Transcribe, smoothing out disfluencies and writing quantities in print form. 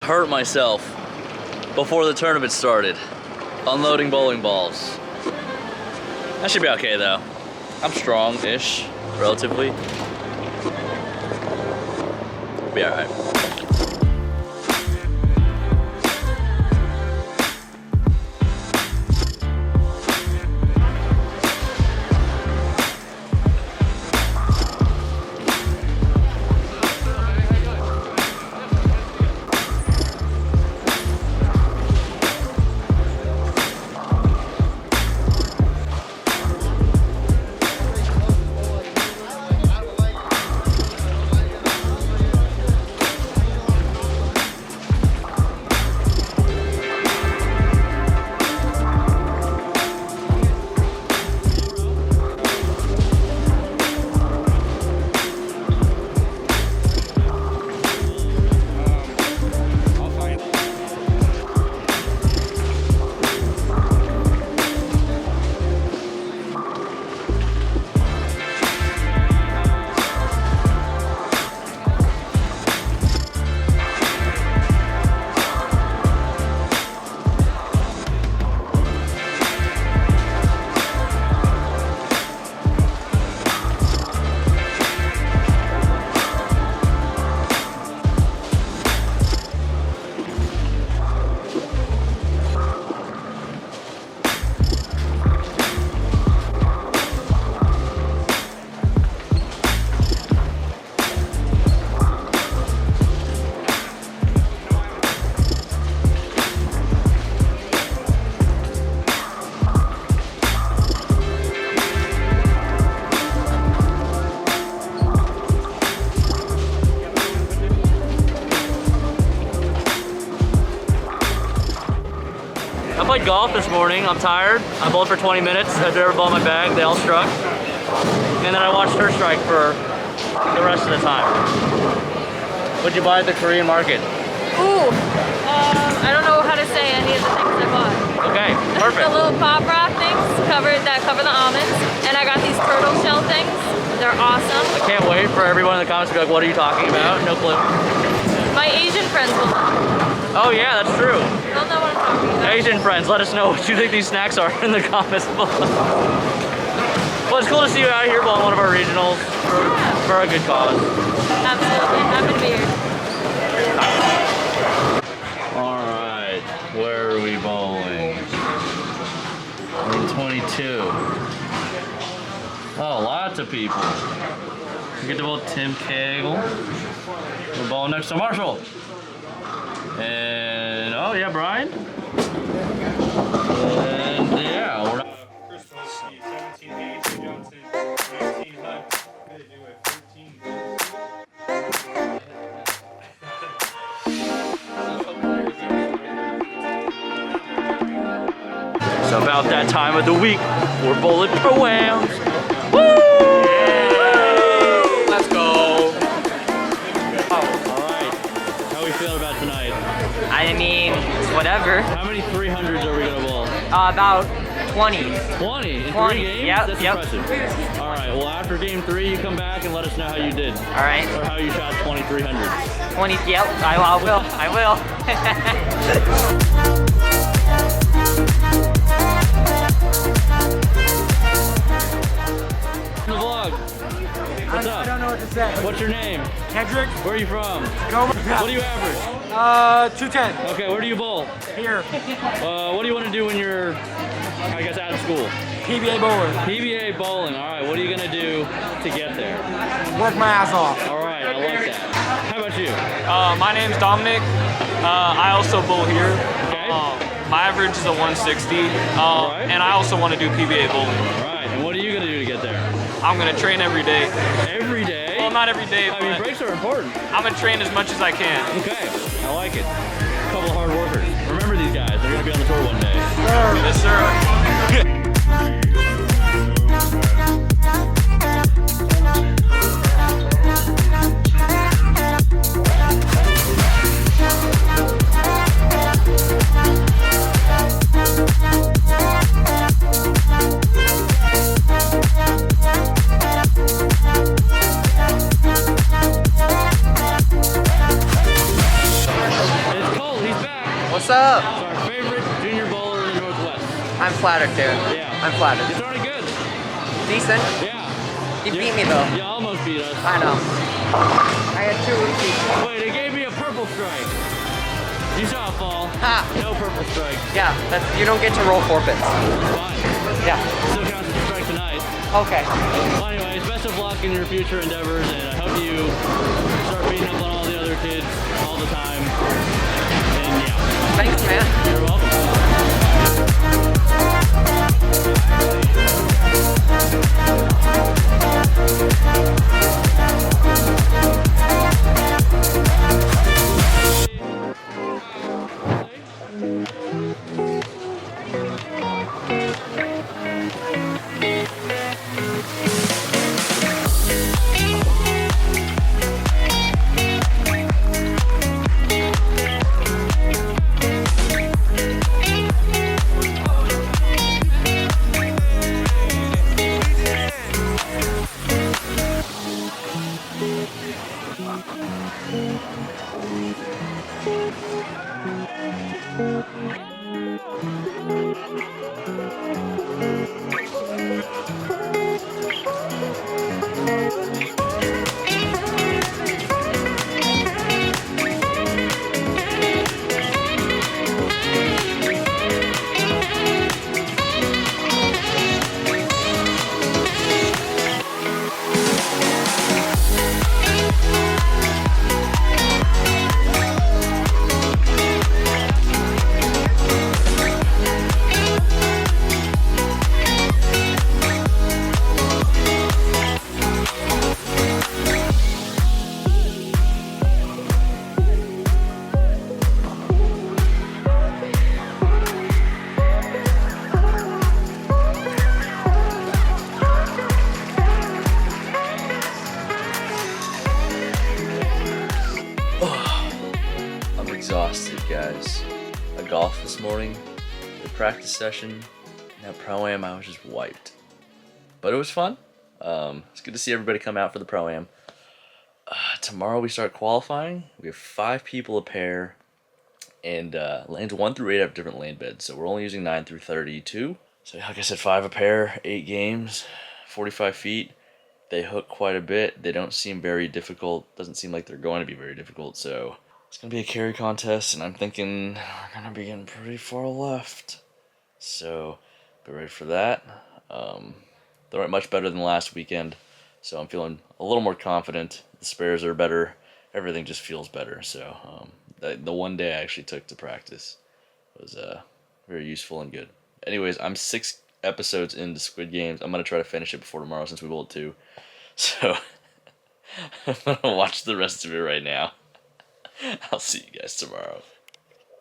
hurt myself before the tournament started, unloading bowling balls. That should be okay though. I'm strong-ish, relatively. Be all right. I played golf this morning. I'm tired. I bowled for 20 minutes. I drove ball in my bag. They all struck. And then I watched her strike for the rest of the time. What'd you buy at the Korean market? Ooh, I don't know how to say any of the things I bought. Okay, perfect. The little pop rock things that cover the almonds. And I got these turtle shell things. They're awesome. I can't wait for everyone in the comments to be like, what are you talking about? No clue. My Asian friends will know. Oh yeah, that's true. They'll know what I'm talking about. Asian friends, let us know what you think these snacks are in the comments below. Well, it's cool to see you out here bowling one of our regionals for a good cause. Absolutely, happy to be here. All right, where are we bowling? We're in 22. Oh, lots of people. We get to bowl Tim Cagle. We're bowling next to Marshall. And, oh yeah, Brian. And yeah, we're not. Christmas, 17 Johnson, 19 Hunt. They do it 13. It's about that time of the week. We're bowling pro-ams. Woo! Yeah! Let's go. All right. How are we feeling about tonight? I mean, whatever. How many 300s are we gonna bowl? About 20. 20 in 20. 3 games? Yep, That's yep. impressive. All right. Well, after game 3, you come back and let us know how you did. All right. Or how you shot 20 300s. 20. Yep. I will. I will. The vlog. What's up? I don't know what to say. What's your name? Kendrick, Where are you from? go. What do you average? 210. Okay, where do you bowl? Here. What do you want to do when you're, I guess, out of school? PBA bowler. PBA bowling. All right, what are you going to do to get there? Work my ass off. All right, I like that. How about you? My name's Dominic. I also bowl here. Okay. My average is a 160, Alright. and I also want to do PBA bowling. All right, and what are you going to do to get there? I'm going to train every day. Every day? Well, not every day, I mean, but breaks are important. I'm going to train as much as I can. Okay, I like it. A couple of hard workers. Remember these guys, they're going to be on the tour one day. Yes, sir. It's What's up? So our favorite junior bowler in the Northwest. I'm flattered, dude. Yeah. I'm flattered. You're throwing it good. Decent. Yeah. You beat me though. You almost beat us. I know. I had 2 easy. Wait, it gave me a purple strike. You saw it fall. Ha! No purple strike. Yeah, you don't get to roll forfeits. Fine. Yeah. Still counts as a strike tonight. Okay. Well, anyways, best of luck in your future endeavors, and I hope you start beating up on all the other kids all the time. And yeah. Thanks, man. You're welcome. I'm exhausted, guys. I golfed this morning, the practice session, and that pro-am, I was just wiped. But it was fun. It's good to see everybody come out for the pro-am. Tomorrow we start qualifying. We have 5 people a pair, and lanes 1 through 8 have different lane beds, so we're only using 9 through 32. So like I said, 5 a pair, 8 games, 45 feet. They hook quite a bit. They don't seem very difficult. Doesn't seem like they're going to be very difficult, so it's going to be a carry contest, and I'm thinking we're going to be getting pretty far left. So, be ready for that. They went much better than last weekend, so I'm feeling a little more confident. The spares are better. Everything just feels better. So, the one day I actually took to practice was very useful and good. Anyways, I'm 6 episodes into Squid Games. I'm going to try to finish it before tomorrow since we bowl at 2. So, I'm going to watch the rest of it right now. I'll see you guys tomorrow.